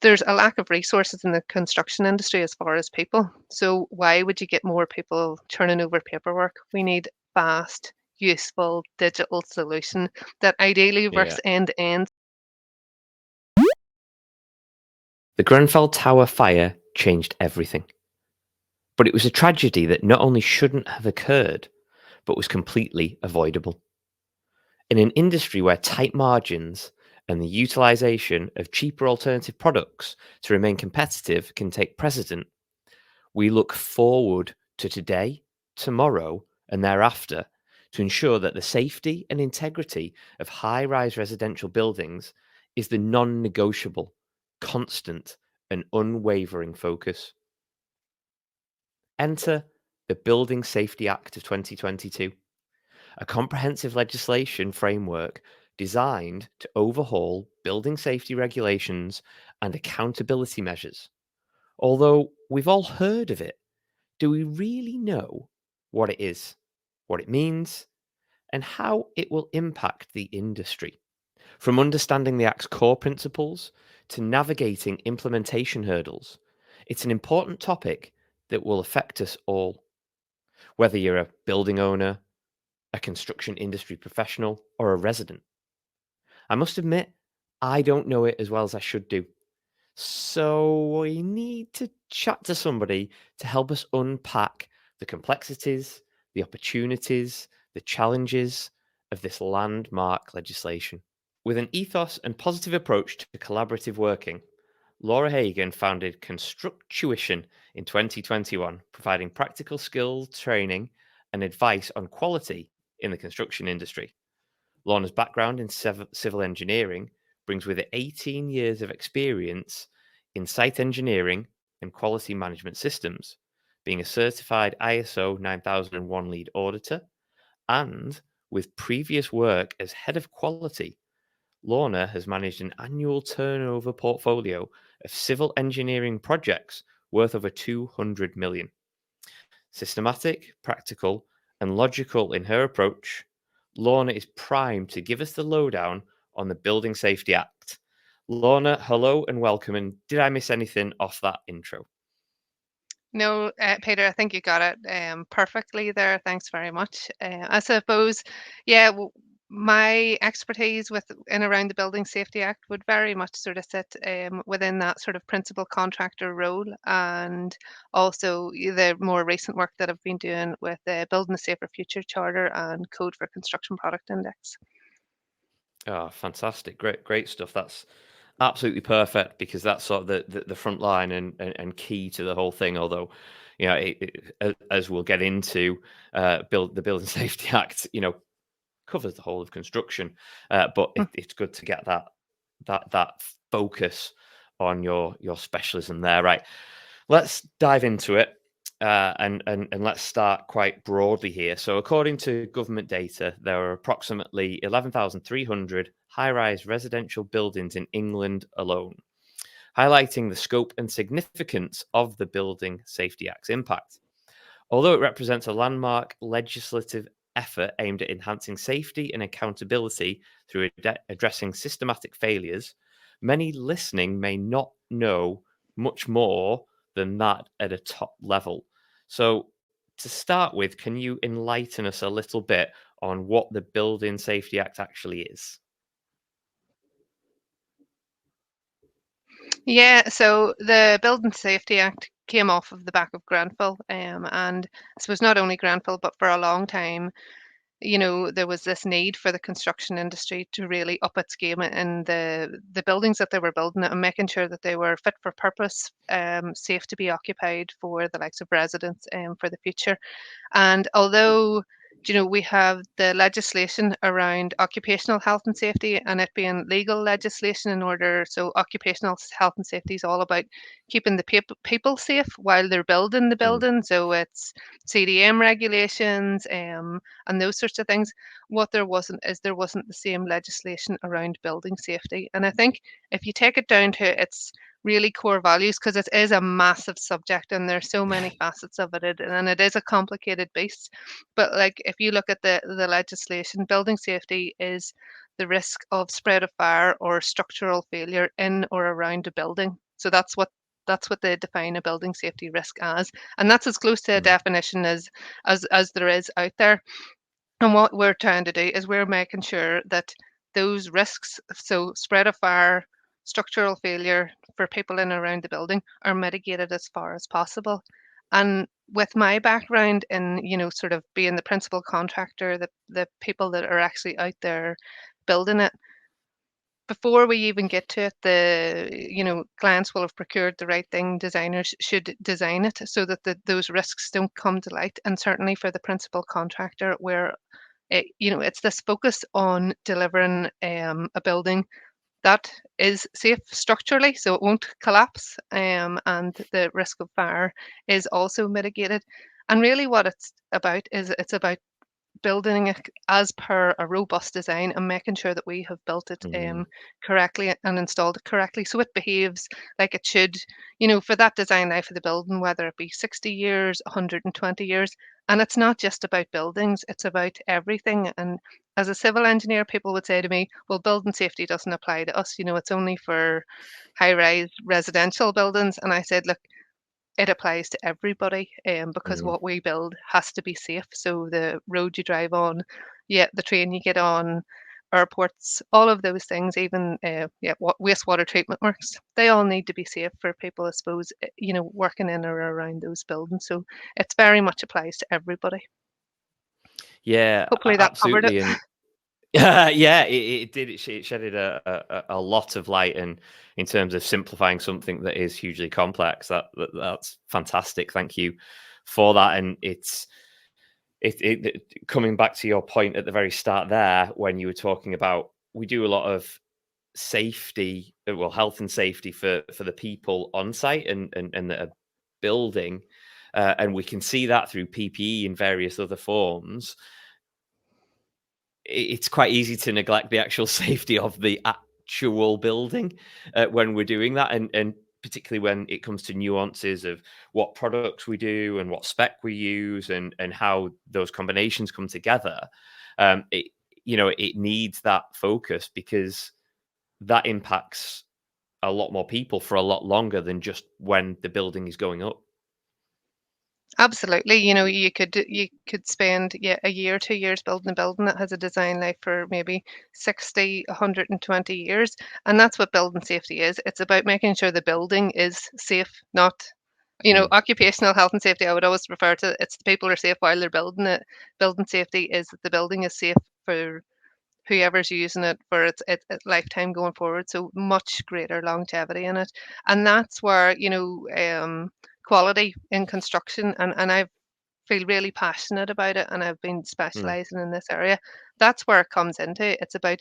There's a lack of resources in the construction industry as far as people. So why would you get more people turning over paperwork? We need fast, useful digital solution that ideally Yeah. works end to end. The Grenfell Tower fire changed everything. But it was a tragedy that not only shouldn't have occurred, but was completely avoidable. In an industry where tight margins and the utilisation of cheaper alternative products to remain competitive can take precedent, we look forward to today, tomorrow, and thereafter to ensure that the safety and integrity of high rise residential buildings is the non negotiable, constant, and unwavering focus. Enter the Building Safety Act of 2022, a comprehensive legislation framework designed to overhaul building safety regulations and accountability measures. Although we've all heard of it, do we really know what it is, what it means, and how it will impact the industry? From understanding the Act's core principles to navigating implementation hurdles, it's an important topic that will affect us all. Whether you're a building owner, a construction industry professional, or a resident. I must admit, I don't know it as well as I should do. So we need to chat to somebody to help us unpack the complexities, the opportunities, the challenges of this landmark legislation. With an ethos and positive approach to collaborative working, Laura Hagan founded Constructuition in 2021, providing practical skills training and advice on quality in the construction industry. Lorna's background in civil engineering brings with it 18 years of experience in site engineering and quality management systems, being a certified ISO 9001 lead auditor, and with previous work as head of quality. Lorna has managed an annual turnover portfolio of civil engineering projects worth over 200 million. Systematic, practical, and logical in her approach, Lorna is primed to give us the lowdown on the Building Safety Act. Lorna, hello and welcome. And did I miss anything off that intro? No, Peter, I think you got it perfectly there. Thanks very much. I suppose, yeah, my expertise with and around the Building Safety Act would very much sort of sit within that sort of principal contractor role, and also the more recent work that I've been doing with Building a Safer Future Charter and Code for Construction Product Index. Oh, fantastic. Great stuff. That's absolutely perfect because that's sort of the front line and key to the whole thing. Although, as we'll get into, the Building Safety Act, covers the whole of construction, but it's good to get that focus on your specialism there. Right, let's dive into it. And let's start quite broadly here. So, according to government data, there are approximately 11,300 high-rise residential buildings in England alone, highlighting the scope and significance of the Building Safety Act's impact. Although it represents a landmark legislative effort aimed at enhancing safety and accountability through addressing systematic failures, many listening may not know much more than that at a top level. So, to start with, can you enlighten us a little bit on what the Building Safety Act actually is? Yeah, so the Building Safety Act came off of the back of Grenfell, and I suppose not only Grenfell, but for a long time, there was this need for the construction industry to really up its game in the buildings that they were building and making sure that they were fit for purpose, safe to be occupied for the likes of residents for the future. And although, we have the legislation around occupational health and safety and it being legal legislation in order, so occupational health and safety is all about keeping the people safe while they're building the Mm, building. So it's CDM regulations and those sorts of things. What there wasn't the same legislation around building safety. And I think if you take it down to its really core values, because it is a massive subject and there's so many facets of and it is a complicated beast. But like if you look at the legislation, building safety is the risk of spread of fire or structural failure in or around a building. So that's what they define a building safety risk as, and that's as close to a Mm. definition as there is out there. And what we're trying to do is we're making sure that those risks, so spread of fire, structural failure for people in and around the building, are mitigated as far as possible. And with my background in, sort of being the principal contractor, the people that are actually out there building it, before we even get to it, clients will have procured the right thing. Designers should design it so that those risks don't come to light. And certainly for the principal contractor, where it's this focus on delivering a building that is safe structurally, so it won't collapse, and the risk of fire is also mitigated. And really, what it's about is it's about building it as per a robust design and making sure that we have built it Mm. correctly and installed it correctly so it behaves like it should, for that design life of the building, whether it be 60 years, 120 years. And it's not just about buildings, it's about everything. And as a civil engineer, people would say to me, well, building safety doesn't apply to us, it's only for high rise residential buildings. And I said, look, it applies to everybody, because Mm. what we build has to be safe. So the road you drive on, yeah, the train you get on, airports, all of those things, even yeah, what wastewater treatment works, they all need to be safe for people, I suppose, working in or around those buildings. So it's very much applies to everybody. Yeah, Hopefully that covered it. absolutely. And yeah, it did. It shedded a lot of light, and in terms of simplifying something that is hugely complex, that's fantastic. Thank you for that. And coming back to your point at the very start there, when you were talking about, we do a lot of safety, well, health and safety for the people on site and that are building, and we can see that through PPE and various other forms. It's quite easy to neglect the actual safety of the actual building when we're doing that, and particularly when it comes to nuances of what products we do and what spec we use and how those combinations come together. It it needs that focus because that impacts a lot more people for a lot longer than just when the building is going up. Absolutely. You could spend, yeah, a year, 2 years building a building that has a design life for maybe 60, 120 years. And that's what building safety is. It's about making sure the building is safe, not, Mm. occupational health and safety. I would always refer to it's the people are safe while they're building it. Building safety is that the building is safe for whoever's using it for its lifetime going forward. So much greater longevity in it. And that's where, quality in construction, and I feel really passionate about it, and I've been Mm. specializing in this area. That's where it comes into. It's about,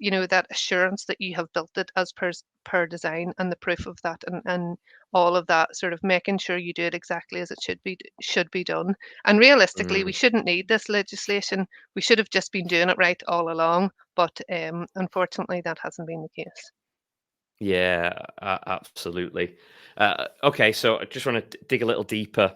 that assurance that you have built it as per design, and the proof of that, and all of that, sort of making sure you do it exactly as it should be done. And realistically, we Mm. shouldn't need this legislation. We should have just been doing it right all along. But unfortunately, that hasn't been the case. Yeah, absolutely. Okay, so I just want to dig a little deeper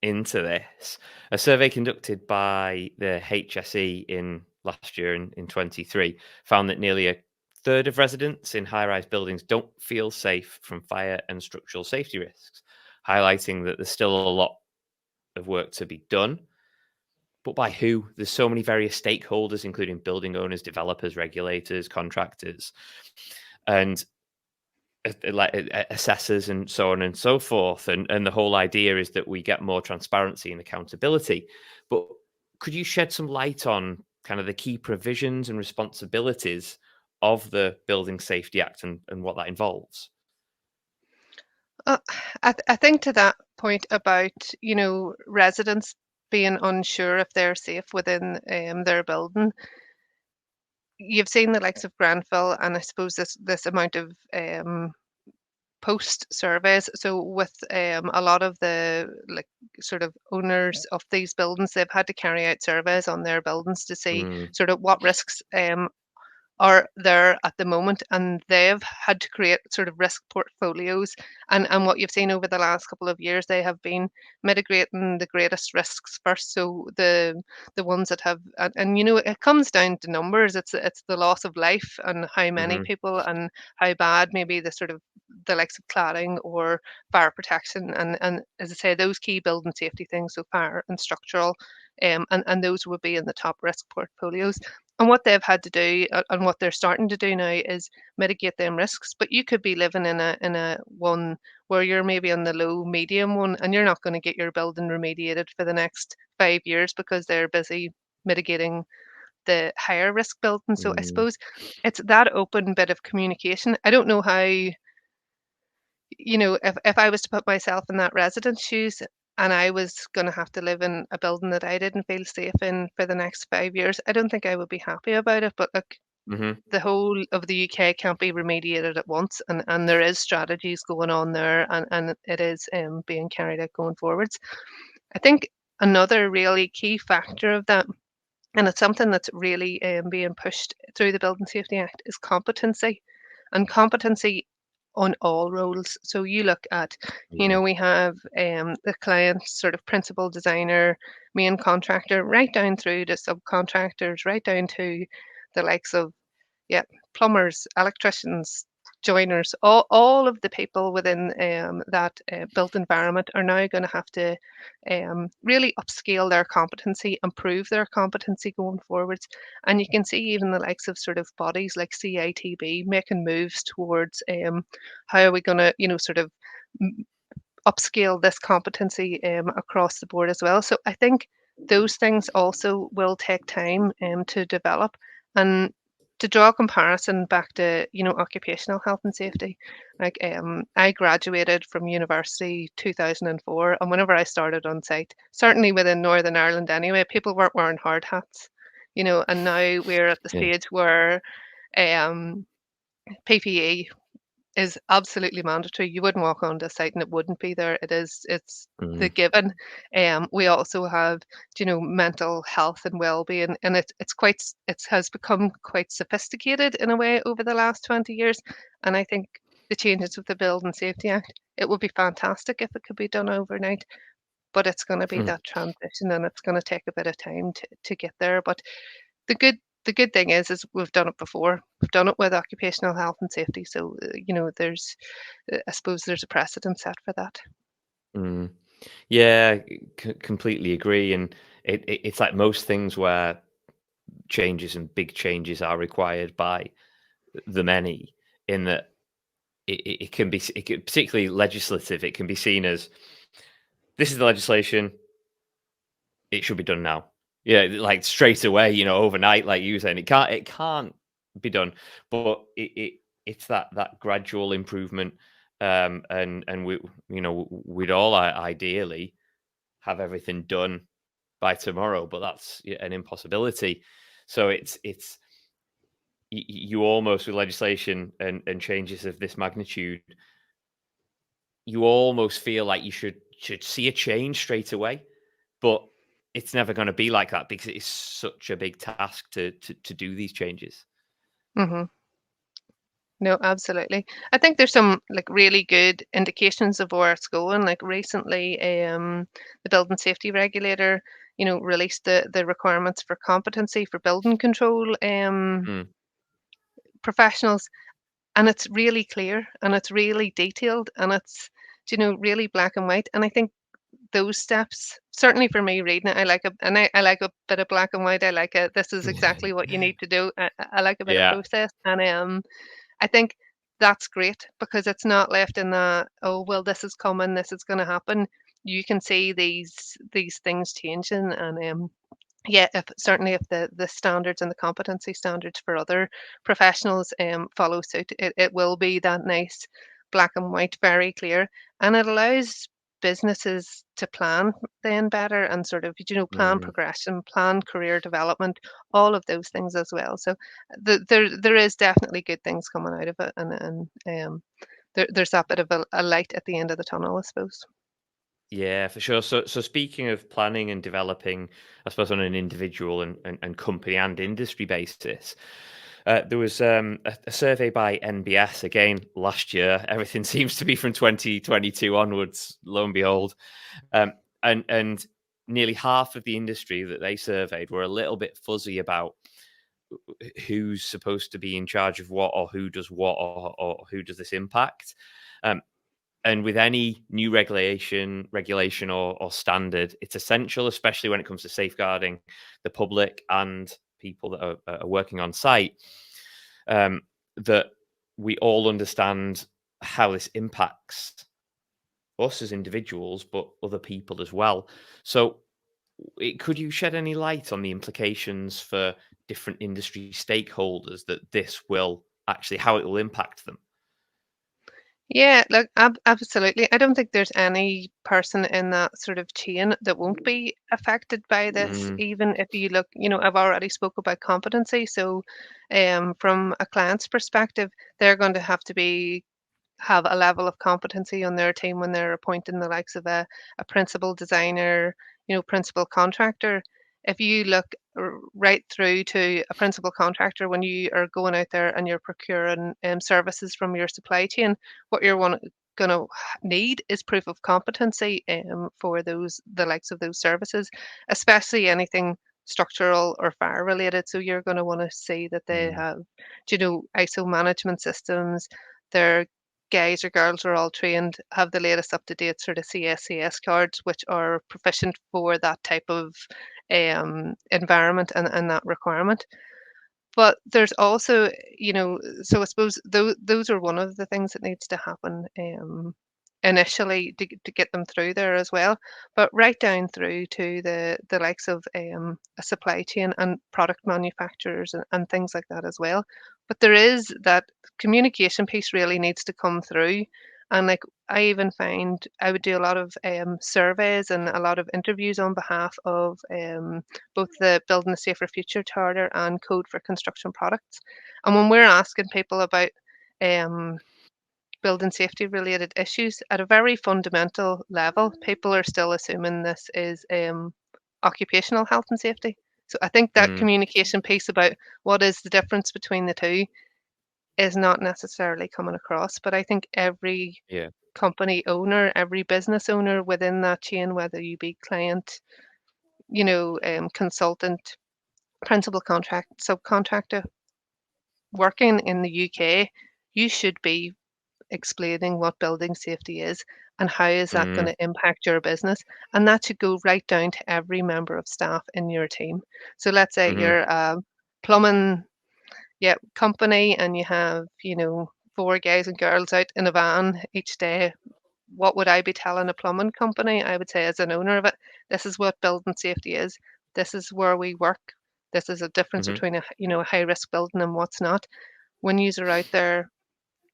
into this. A survey conducted by the HSE in last year in 23 found that nearly a third of residents in high-rise buildings don't feel safe from fire and structural safety risks, highlighting that there's still a lot of work to be done. But by who? There's so many various stakeholders, including building owners, developers, regulators, contractors. And like assessors and so on and so forth, and the whole idea is that we get more transparency and accountability. But could you shed some light on kind of the key provisions and responsibilities of the Building Safety Act and what that involves? Uh, I think to that point about, residents being unsure if they're safe within their building, you've seen the likes of Grenfell, and I suppose this amount of post surveys. So with a lot of the, like, sort of owners of these buildings, they've had to carry out surveys on their buildings to see Mm. sort of what risks are there at the moment, and they've had to create sort of risk portfolios. And what you've seen over the last couple of years, they have been mitigating the greatest risks first. So the ones that have, and you know, it comes down to numbers. It's the loss of life and how many Hmm. people and how bad maybe the sort of the likes of cladding or fire protection, and as I say, those key building safety things, so fire and structural, and those would be in the top risk portfolios. And what they've had to do, and what they're starting to do now, is mitigate them risks. But you could be living in a one where you're maybe on the low medium one, and you're not going to get your building remediated for the next 5 years because they're busy mitigating the higher risk building. So I Mm. suppose it's that open bit of communication. I don't know how, if I was to put myself in that resident's shoes and I was going to have to live in a building that I didn't feel safe in for the next 5 years, I don't think I would be happy about it. But look, Hmm. the whole of the UK can't be remediated at once, and there is strategies going on there, and it is being carried out going forwards. I think another really key factor of that, and it's something that's really being pushed through the Building Safety Act, is competency, and competency on all roles. So you look at, Yeah. we have the client sort of principal designer, main contractor, right down through to subcontractors, right down to the likes of, yeah, plumbers, electricians, joiners, all of the people within that built environment are now going to have to really upscale their competency, improve their competency going forwards. And you can see even the likes of sort of bodies like CITB making moves towards how are we going to, sort of upscale this competency across the board as well. So I think those things also will take time to develop. And to draw a comparison back to, occupational health and safety, like I graduated from university 2004, and whenever I started on site, certainly within Northern Ireland anyway, people weren't wearing hard hats, and now we're at the Yeah. stage where um, PPE is absolutely mandatory. You wouldn't walk onto a site and it wouldn't be there. It's the Mm. given. We also have, mental health and well-being, and it has become quite sophisticated in a way over the last 20 years. And I think the changes with the Building Safety Act, it would be fantastic if it could be done overnight, but it's going to be Hmm. that transition, and it's going to take a bit of time to get there. But the good thing is we've done it before. We've done it with occupational health and safety. So, there's, I suppose there's a precedent set for that. Mm. Yeah, completely agree. And it's like most things where changes and big changes are required by the many, in that it can be, particularly legislative, it can be seen as, this is the legislation, it should be done now. Yeah, like straight away, overnight, like you were saying, it can't be done. But it's that gradual improvement, and we'd all ideally have everything done by tomorrow, but that's an impossibility. So it's you almost, with legislation and changes of this magnitude, you almost feel like you should see a change straight away, but it's never going to be like that because it's such a big task to do these changes. Hmm. No, absolutely. I think there's some like really good indications of where it's going. Like recently, the building safety regulator, released the requirements for competency for building control Mm, professionals, and it's really clear and it's really detailed and it's, really black and white. And I think those steps, certainly for me reading it, I like a bit of black and white. I like it. This is exactly what you need to do. I like a bit of yeah. process, and I think that's great because it's not left in the, oh well, this is coming, this is going to happen. You can see these things changing, and yeah, if certainly if the standards and the competency standards for other professionals follow suit, it will be that nice black and white, very clear, and it allows businesses to plan then better and sort of, plan Mm. progression, plan career development, all of those things as well. So there is definitely good things coming out of it, and there's that bit of a light at the end of the tunnel, I suppose. Yeah, for sure. So speaking of planning and developing, I suppose on an individual and company and industry basis, There was a survey by NBS again last year. Everything seems to be from 2022 onwards, lo and behold. And nearly half of the industry that they surveyed were a little bit fuzzy about who's supposed to be in charge of what, or who does what, or who does this impact. Um, and with any new regulation or standard, it's essential, especially when it comes to safeguarding the public and people that are working on site, that we all understand how this impacts us as individuals, but other people as well. So, could you shed any light on the implications for different industry stakeholders that this will actually, how it will impact them? Yeah, look, absolutely. I don't think there's any person in that sort of chain that won't be affected by this. Mm, Even if you look, I've already spoke about competency. So, from a client's perspective, they're going to have a level of competency on their team when they're appointing the likes of a principal designer, principal contractor. If you look right through to a principal contractor, when you are going out there and you're procuring services from your supply chain, what you're going to need is proof of competency for the likes of those services, especially anything structural or fire related. So you're going to want to see that they mm, have, ISO management systems. They're guys or girls are all trained, have the latest up to date sort of CSCS cards, which are proficient for that type of environment and that requirement. But there's also, so I suppose those are one of the things that needs to happen initially to get them through there as well. But right down through to the likes of a supply chain and product manufacturers and things like that as well. But there is that communication piece really needs to come through. And like I even find I would do a lot of surveys and a lot of interviews on behalf of both the Building a Safer Future Charter and Code for Construction Products. And when we're asking people about um, building safety related issues at a very fundamental level, people are still assuming this is occupational health and safety. So I think that mm, communication piece about what is the difference between the two is not necessarily coming across. But I think every yeah. company owner, every business owner within that chain, whether you be client, consultant, principal contract, subcontractor, working in the UK, you should be explaining what building safety is and how is that going Mm, to impact your business. And that should go right down to every member of staff in your team. So let's say hmm you're a plumbing, yeah, company and you have, four guys and girls out in a van each day. What would I be telling a plumbing company? I would say, as an owner of it, this is what building safety is. This is where we work. This is a difference hmm between a high risk building and what's not. When you are out there,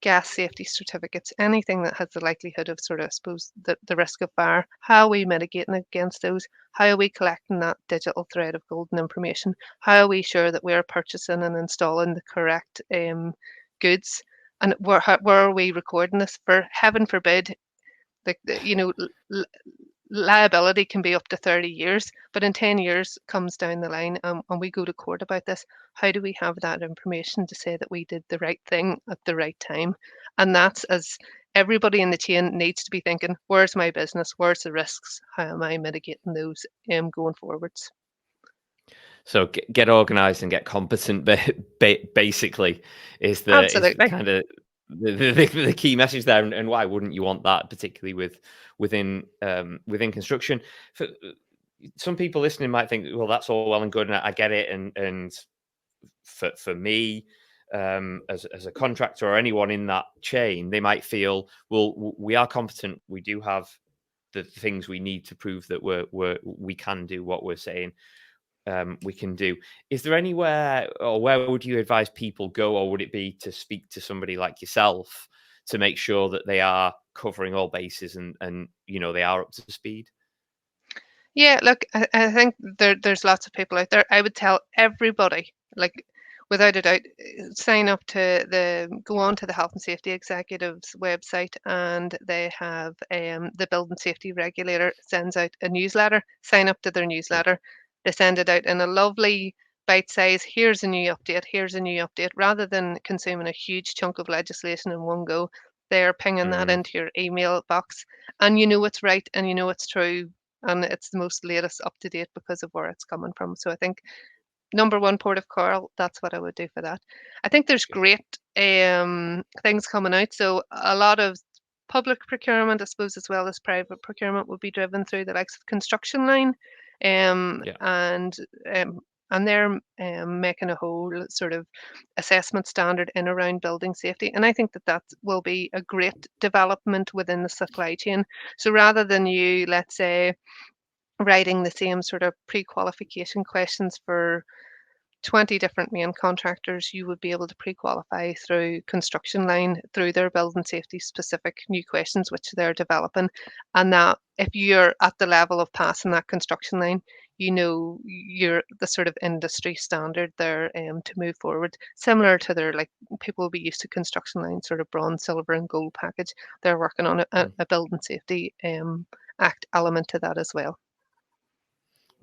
gas safety certificates, anything that has the likelihood of sort of, I suppose, the risk of fire, how are we mitigating against those? How are we collecting that digital thread of golden information? How are we sure that we're purchasing and installing the correct goods? And where are we recording this? For heaven forbid, liability can be up to 30 years, but in 10 years comes down the line and we go to court about this. How do we have that information to say that we did the right thing at the right time? And that's as everybody in the chain needs to be thinking, where's my business? Where's the risks? How am I mitigating those going forwards? So get organized and get competent. Basically, is Absolutely. kind of the key message there. And why wouldn't you want that, particularly within construction? For some people listening might think, well, that's all well and good, and I get it. And for me, as a contractor or anyone in that chain, they might feel, well, we are competent. We do have the things we need to prove that we can do what we're saying we can do. Is there anywhere, or where would you advise people go, or would it be to speak to somebody like yourself to make sure that they are covering all bases and they are up to speed? Yeah, look, I think there's lots of people out there. I would tell everybody, like without a doubt, go on to the Health and Safety Executive's website, and they have the Building Safety Regulator sends out a newsletter. Sign up to their Mm, newsletter. They send it out in a lovely bite size, here's a new update, here's a new update, rather than consuming a huge chunk of legislation in one go. They're pinging that Mm. into your email box, and you know it's right and you know it's true, and it's the most latest up to date because of where it's coming from. So I think number one port of call, that's what I would do for that. I think there's great things coming out. So a lot of public procurement, I suppose, as well as private procurement, would be driven through the likes of construction line, um, Yeah. and um, and they're making a whole sort of assessment standard in around building safety. And I think that that will be a great development within the supply chain. So rather than you, let's say, writing the same sort of pre-qualification questions for 20 different main contractors, you would be able to pre-qualify through construction line, through their building safety specific new questions which they're developing. And that if you're at the level of passing that construction line, you know you're the sort of industry standard there to move forward. Similar to their, like, people will be used to construction line sort of bronze, silver, and gold package. They're working on a building safety act element to that as well.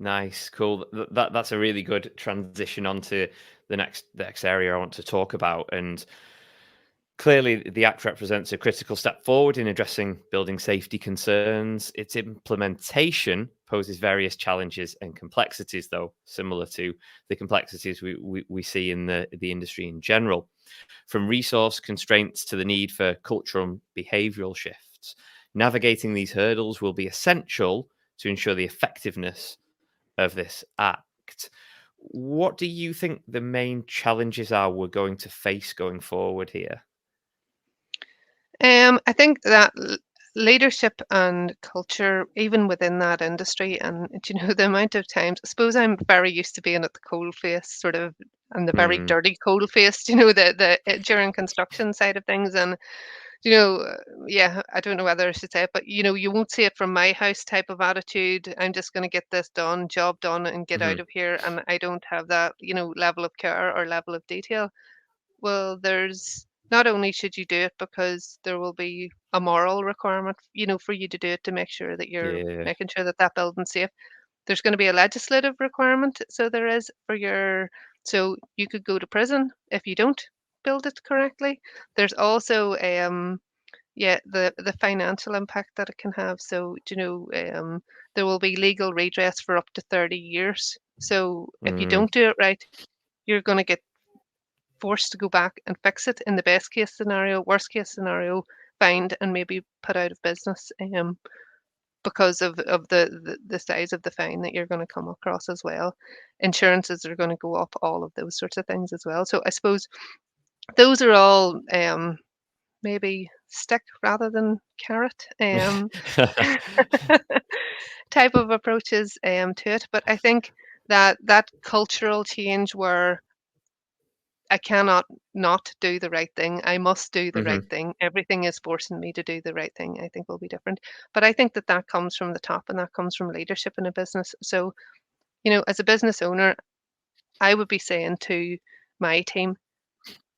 Nice, cool. That's a really good transition onto the next area I want to talk about. And clearly, the Act represents a critical step forward in addressing building safety concerns. Its implementation poses various challenges and complexities, though, similar to the complexities we see in the industry in general. From resource constraints to the need for cultural and behavioral shifts, navigating these hurdles will be essential to ensure the effectiveness of this act. What do you think the main challenges are we're going to face going forward here? I think that leadership and culture, even within that industry, and the amount of times, I suppose I'm very used to being at the coal face, sort of, and the very Mm, dirty coal face, the during construction side of things, and yeah, I don't know whether I should say it, but you won't see it from my house type of attitude. I'm just going to get this done, job done, and get out mhm, of here, and I don't have that, level of care or level of detail. Well, there's not only should you do it because there will be a moral requirement, for you to do it to make sure that you're yeah, making sure that that building's safe. There's going to be a legislative requirement, so there is so you could go to prison if you don't build it correctly. There's also yeah, the financial impact that it can have. So, there will be legal redress for up to 30 years. So if you mm, don't do it right, you're going to get forced to go back and fix it in the best case scenario. Worst case scenario, fined and maybe put out of business because of the size of the fine that you're going to come across as well. Insurances are going to go up, all of those sorts of things as well. So I suppose those are all maybe stick rather than carrot type of approaches to it. But I think that that cultural change where I cannot not do the right thing. I must do the right mhm, thing. Everything is forcing me to do the right thing, I think will be different. But I think that that comes from the top and that comes from leadership in a business. So, as a business owner, I would be saying to my team,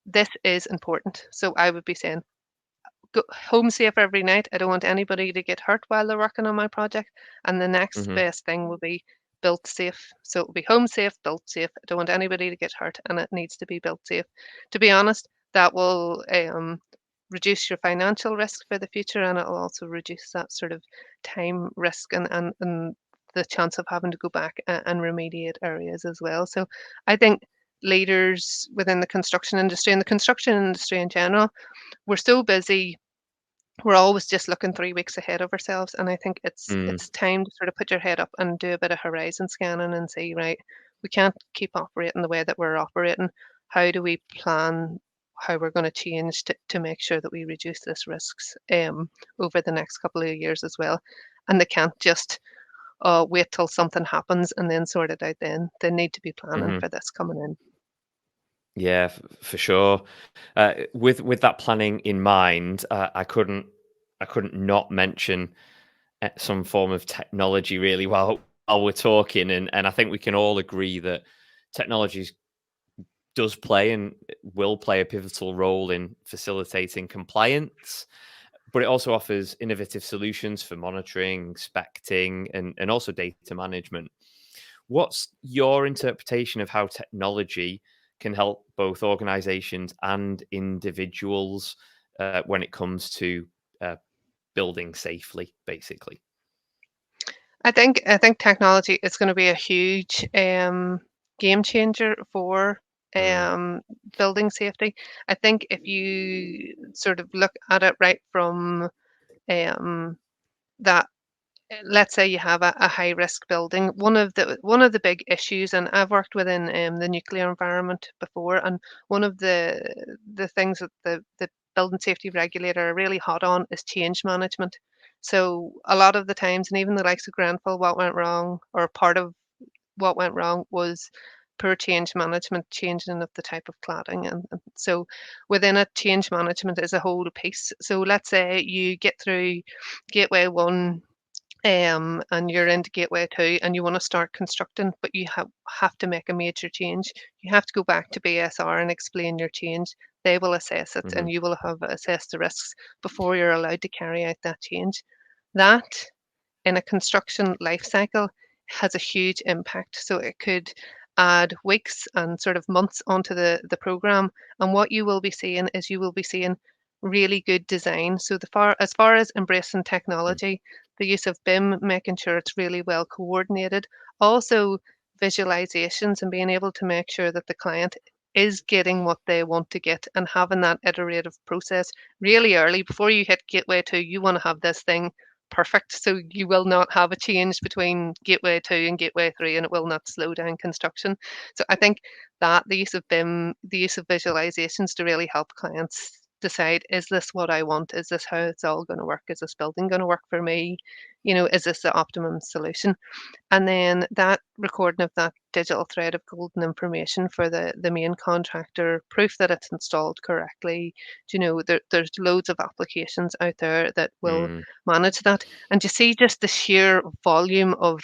this is important. So I would be saying, go home safe every night. I don't want anybody to get hurt while they're working on my project. And the next mhm, best thing will be built safe. So it'll be home safe, built safe. I don't want anybody to get hurt, and it needs to be built safe. To be honest, that will reduce your financial risk for the future, and it'll also reduce that sort of time risk and the chance of having to go back and remediate areas as well. So I think leaders within the construction industry and the construction industry in general, we're so busy, we're always just looking 3 weeks ahead of ourselves, and I think it's mm, it's time to sort of put your head up and do a bit of horizon scanning and say, right, we can't keep operating the way that we're operating. How do we plan how we're going to change to make sure that we reduce this risks over the next couple of years as well? And they can't just wait till something happens and then sort it out then. They need to be planning mhm. for this coming in. Yeah, for sure. With that planning in mind, I couldn't not mention some form of technology really while we're talking, and I think we can all agree that technology does play and will play a pivotal role in facilitating compliance, but it also offers innovative solutions for monitoring, inspecting, and also data management. What's your interpretation of how technology can help both organizations and individuals when it comes to uh, building safely, basically? I think technology is going to be a huge game changer for Mm, building safety. I think if you sort of look at it right from um, that, let's say you have a high risk building. One of the big issues, and I've worked within the nuclear environment before, and one of the things that the building safety regulator are really hot on is change management. So a lot of the times, and even the likes of Grenfell, what went wrong, or part of what went wrong was poor change management, changing of the type of cladding. And so within it, change management is a whole piece. So let's say you get through Gateway 1, and you're into Gateway 2 and you want to start constructing, but you have to make a major change. You have to go back to BSR and explain your change. They will assess it hmm and you will have assessed the risks before you're allowed to carry out that change. That in a construction life cycle has a huge impact. So it could add weeks and sort of months onto the program. And what you will be seeing is you will be seeing really good design. So as far as embracing technology, the use of BIM, making sure it's really well coordinated, also visualizations and being able to make sure that the client is getting what they want to get and having that iterative process really early before you hit Gateway 2. You want to have this thing perfect. So you will not have a change between Gateway 2 and Gateway 3, and it will not slow down construction. So I think that the use of BIM, the use of visualizations to really help clients decide, is this what I want? Is this how it's all going to work? Is this building going to work for me? Is this the optimum solution? And then that recording of that digital thread of golden information for the main contractor, proof that it's installed correctly. There's loads of applications out there that will mm, manage that. And you see just the sheer volume of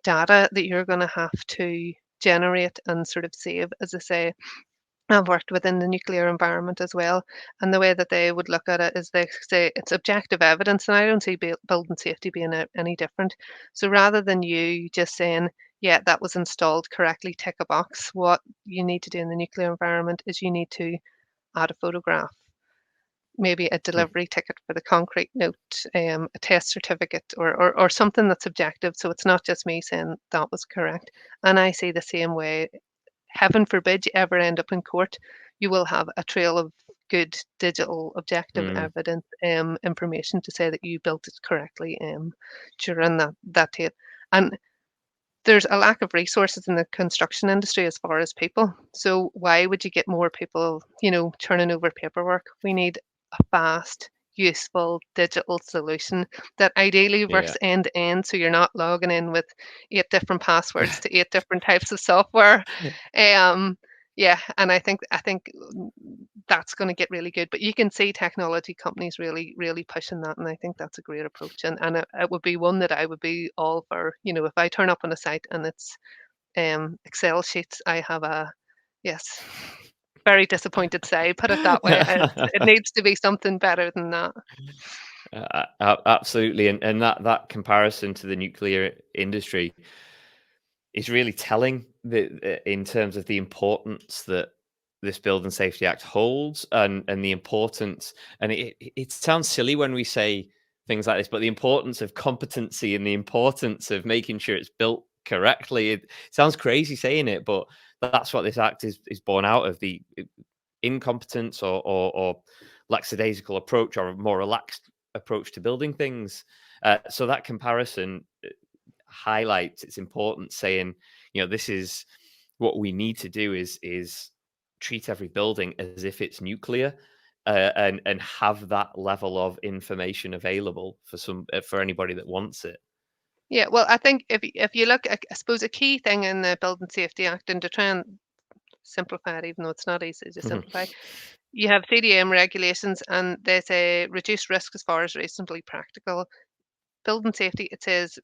data that you're going to have to generate and sort of save. As I say, I've worked within the nuclear environment as well, and the way that they would look at it is they say it's objective evidence, and I don't see building safety being any different. So rather than you just saying, yeah, that was installed correctly, tick a box, what you need to do in the nuclear environment is you need to add a photograph, maybe a mm, delivery ticket for the concrete note, a test certificate, or something that's objective. So it's not just me saying that was correct. And I see the same way. Heaven forbid you ever end up in court, you will have a trail of good digital objective mm, evidence, information to say that you built it correctly during that date. And there's a lack of resources in the construction industry as far as people. So why would you get more people, turning over paperwork? We need a fast, useful digital solution that ideally yeah. works end to end. So you're not logging in with 8 different passwords to 8 different types of software. Um, yeah, and I think that's going to get really good. But you can see technology companies really, really pushing that, and I think that's a great approach. And it would be one that I would be all for. If I turn up on a site and it's Excel sheets, I have a yes, very disappointed say. Put it that way. It needs to be something better than that. Absolutely, and that comparison to the nuclear industry is really telling in terms of the importance that this Building Safety Act holds, and the importance. And it sounds silly when we say things like this, but the importance of competency and the importance of making sure it's built correctly. It sounds crazy saying it, but that's what this act is born out of: the incompetence or lackadaisical approach, or a more relaxed approach to building things. So that comparison highlights its importance, saying, this is what we need to do is treat every building as if it's nuclear, and have that level of information available for anybody that wants it. Yeah, well, I think if you look, I suppose a key thing in the Building Safety Act, and to try and simplify it, even though it's not easy to simplify, you have CDM regulations, and they say reduce risk as far as reasonably practical. Building safety, it says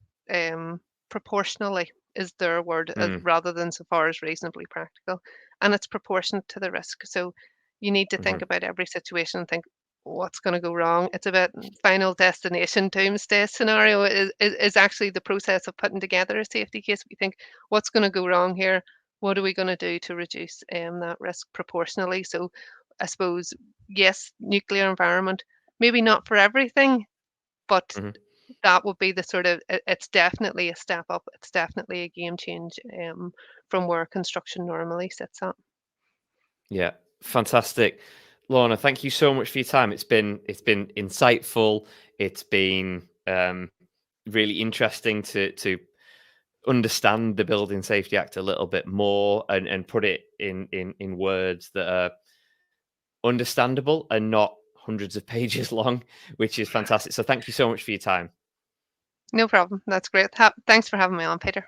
proportionally is their word, Mm, rather than so far as reasonably practical, and it's proportionate to the risk. So you need to think mhm, about every situation and think, what's going to go wrong. It's a bit final destination doomsday scenario is actually the process of putting together a safety case. We think, what's going to go wrong here? What are we going to do to reduce that risk proportionally? So I suppose, yes, nuclear environment, maybe not for everything, but Mhm. that would be the sort of, it's definitely a step up. It's definitely a game change from where construction normally sits at. Yeah, fantastic. Lorna, thank you so much for your time. It's been insightful. It's been really interesting to understand the Building Safety Act a little bit more and put it in words that are understandable and not hundreds of pages long, which is fantastic. So thank you so much for your time. No problem. That's great. Thanks for having me on, Peter.